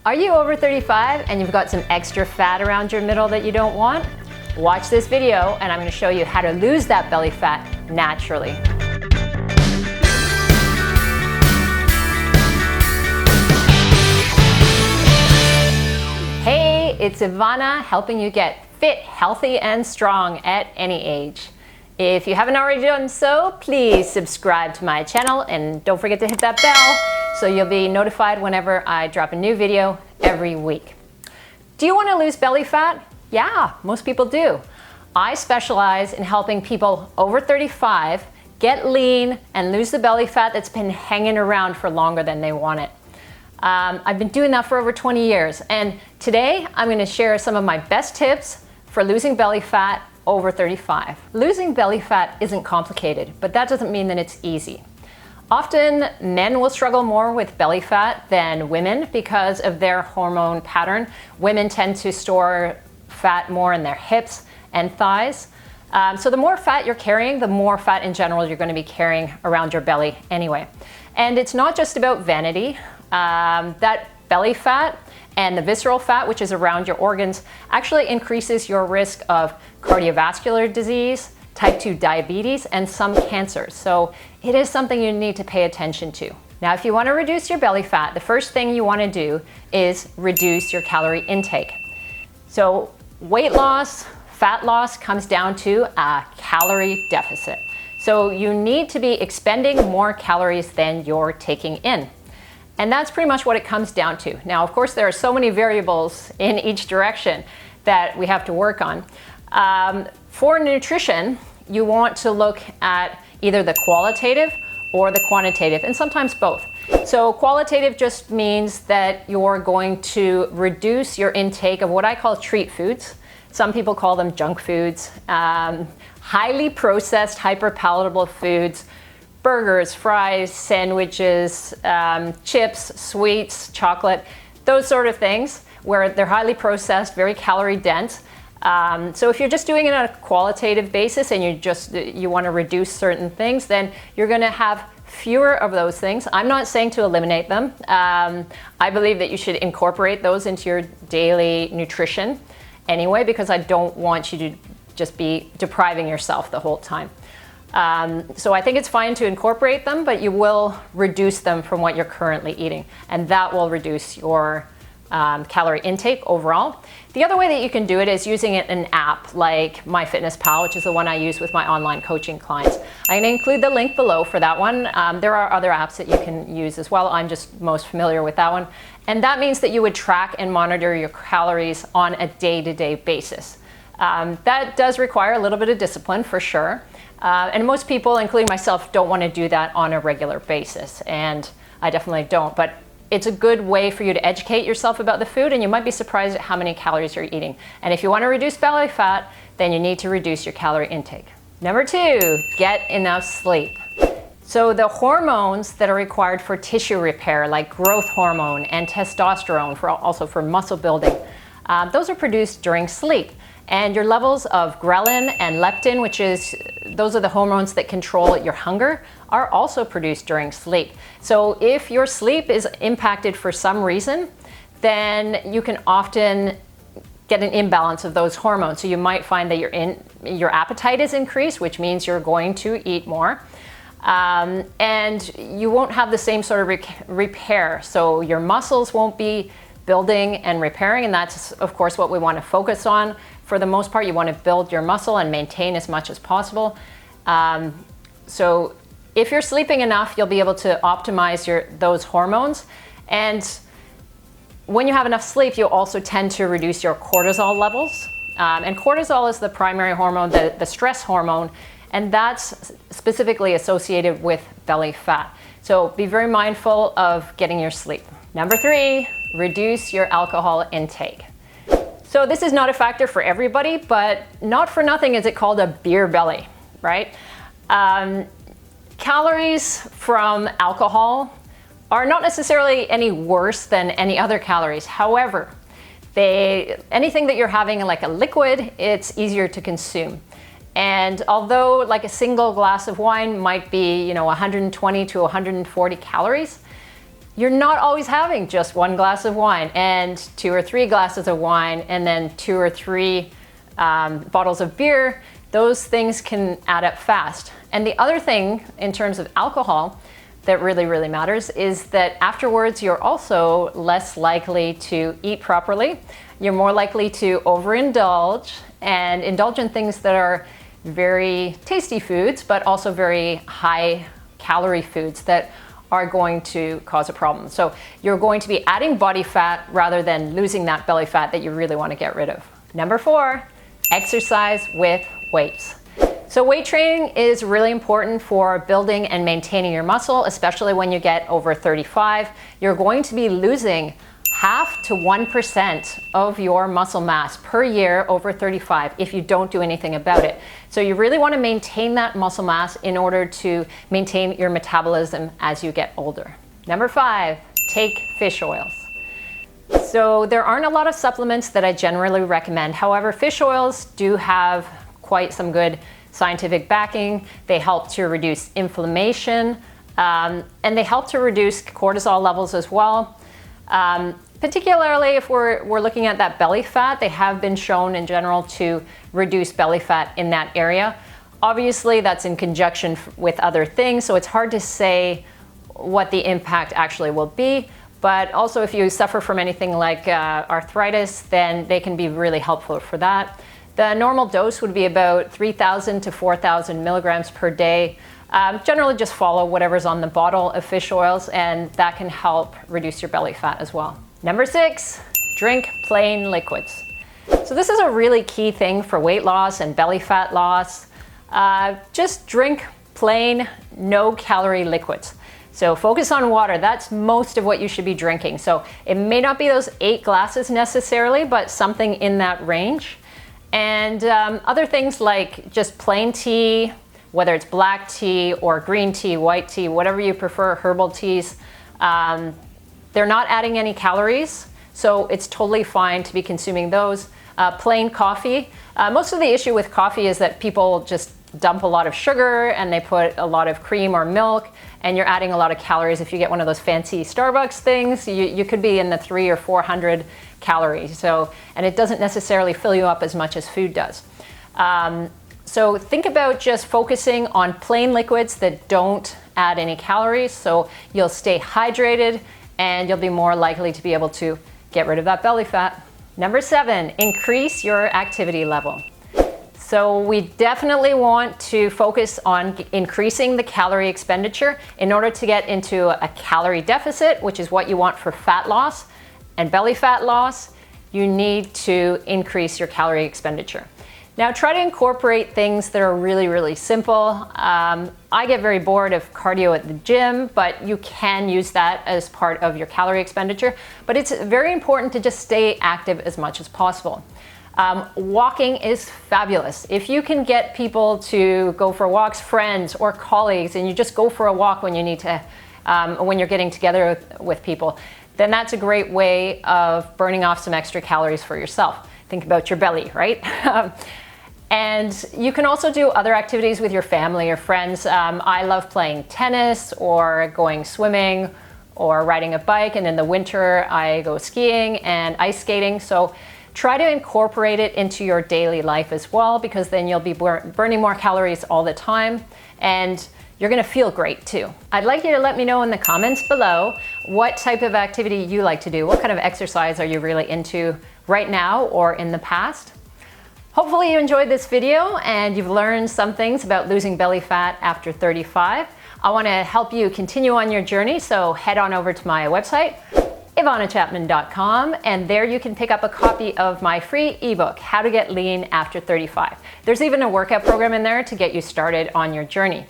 Are you over 35 and you've got some extra fat around your middle that you don't want? Watch this video and I'm going to show you how to lose that belly fat naturally. Hey, it's Ivana helping you get fit, healthy, and strong at any age. If you haven't already done so, please subscribe to my channel and don't forget to hit that bell so you'll be notified whenever I drop a new video every week. Do you want to lose belly fat? Yeah, most people do. I specialize in helping people over 35 get lean and lose the belly fat that's been hanging around for longer than they want it. I've been doing that for over 20 years, and today I'm going to share some of my best tips for losing belly fat over 35. Losing belly fat isn't complicated, but that doesn't mean that it's easy. Often men will struggle more with belly fat than women because of their hormone pattern. Women tend to store fat more in their hips and thighs. So the more fat you're carrying, the more fat in general you're going to be carrying around your belly anyway. And it's not just about vanity. That belly fat and the visceral fat, which is around your organs, actually increases your risk of cardiovascular disease, type 2 diabetes, and some cancers. So it is something you need to pay attention to. Now, if you want to reduce your belly fat, the first thing you want to do is reduce your calorie intake. So weight loss, fat loss comes down to a calorie deficit. So you need to be expending more calories than you're taking in. And that's pretty much what it comes down to. Now, of course, there are so many variables in each direction that we have to work on. For nutrition, you want to look at either the qualitative or the quantitative, and sometimes both. So qualitative just means that you're going to reduce your intake of what I call treat foods. Some people call them junk foods, highly processed, hyper-palatable foods, burgers, fries, sandwiches, chips, sweets, chocolate, those sort of things where they're highly processed, very calorie dense. So if you're just doing it on a qualitative basis and you want to reduce certain things, then you're going to have fewer of those things. I'm not saying to eliminate them. I believe that you should incorporate those into your daily nutrition anyway, because I don't want you to just be depriving yourself the whole time. So I think it's fine to incorporate them, but you will reduce them from what you're currently eating, and that will reduce your calorie intake overall. The other way that you can do it is using an app like myfitnesspal, which is the one I use with my online coaching clients. I'm going to include the link below for that one. There are other apps that you can use as well. I'm just most familiar with that one. And that means that you would track and monitor your calories on a day-to-day basis. That does require a little bit of discipline for sure. And most people, including myself, don't want to do that on a regular basis. And I definitely don't. But it's a good way for you to educate yourself about the food, and you might be surprised at how many calories you're eating. And if you want to reduce belly fat, then you need to reduce your calorie intake. Number 2, get enough sleep. So the hormones that are required for tissue repair, like growth hormone and testosterone, also for muscle building, those are produced during sleep. And your levels of ghrelin and leptin, those are the hormones that control your hunger, are also produced during sleep. So if your sleep is impacted for some reason, then you can often get an imbalance of those hormones. So you might find that your appetite is increased, which means you're going to eat more. And you won't have the same sort of repair. So your muscles won't be building and repairing, and that's of course what we want to focus on. For the most part, you want to build your muscle and maintain as much as possible. So if you're sleeping enough, you'll be able to optimize those hormones. And when you have enough sleep, you'll also tend to reduce your cortisol levels. And cortisol is the primary hormone, the stress hormone, and that's specifically associated with belly fat. So be very mindful of getting your sleep. Number 3, reduce your alcohol intake. So this is not a factor for everybody, but not for nothing is it called a beer belly, right? Calories from alcohol are not necessarily any worse than any other calories. However, anything that you're having like a liquid, it's easier to consume. And although like a single glass of wine might be, 120 to 140 calories, you're not always having just one glass of wine and 2 or 3 glasses of wine and then 2 or 3 bottles of beer. Those things can add up fast. And the other thing in terms of alcohol that really matters is that afterwards you're also less likely to eat properly. You're more likely to overindulge and indulge in things that are very tasty foods, but also very high calorie foods that are going to cause a problem. So you're going to be adding body fat rather than losing that belly fat that you really want to get rid of. Number 4, exercise with weights. So weight training is really important for building and maintaining your muscle, especially when you get over 35. You're going to be losing 0.5 to 1% of your muscle mass per year over 35 if you don't do anything about it. So you really want to maintain that muscle mass in order to maintain your metabolism as you get older. Number 5, take fish oils. So there aren't a lot of supplements that I generally recommend. However, fish oils do have quite some good scientific backing. They help to reduce inflammation, and they help to reduce cortisol levels as well. Particularly if we're looking at that belly fat, they have been shown in general to reduce belly fat in that area. Obviously, that's in conjunction with other things, so it's hard to say what the impact actually will be. But also if you suffer from anything like arthritis, then they can be really helpful for that. The normal dose would be about 3,000 to 4,000 milligrams per day. Generally just follow whatever's on the bottle of fish oils, and that can help reduce your belly fat as well. Number 6, drink plain liquids. So this is a really key thing for weight loss and belly fat loss. Just drink plain, no calorie liquids. So focus on water. That's most of what you should be drinking. So it may not be those 8 glasses necessarily, but something in that range. And other things like just plain tea, whether it's black tea or green tea, white tea, whatever you prefer, herbal teas, they're not adding any calories, so it's totally fine to be consuming those. Plain coffee. Most of the issue with coffee is that people just dump a lot of sugar and they put a lot of cream or milk, and you're adding a lot of calories. If you get one of those fancy Starbucks things, you could be in the 300 or 400 calories. So, and it doesn't necessarily fill you up as much as food does. So think about just focusing on plain liquids that don't add any calories, so you'll stay hydrated and you'll be more likely to be able to get rid of that belly fat. Number 7, increase your activity level. So we definitely want to focus on increasing the calorie expenditure in order to get into a calorie deficit, which is what you want for fat loss and belly fat loss. You need to increase your calorie expenditure. Now try to incorporate things that are really simple. I get very bored of cardio at the gym, but you can use that as part of your calorie expenditure. But it's very important to just stay active as much as possible. Walking is fabulous. If you can get people to go for walks, friends or colleagues, and you just go for a walk when you need to, when you're getting together with people, then that's a great way of burning off some extra calories for yourself. Think about your belly, right? And you can also do other activities with your family or friends. I love playing tennis or going swimming or riding a bike, and in the winter I go skiing and ice skating. So try to incorporate it into your daily life as well, because then you'll be burning more calories all the time and you're gonna feel great too. I'd like you to let me know in the comments below what type of activity you like to do. What kind of exercise are you really into right now or in the past? Hopefully you enjoyed this video and you've learned some things about losing belly fat after 35. I want to help you continue on your journey, so head on over to my website, ivanachapman.com, and there you can pick up a copy of my free ebook, How to Get Lean After 35. There's even a workout program in there to get you started on your journey.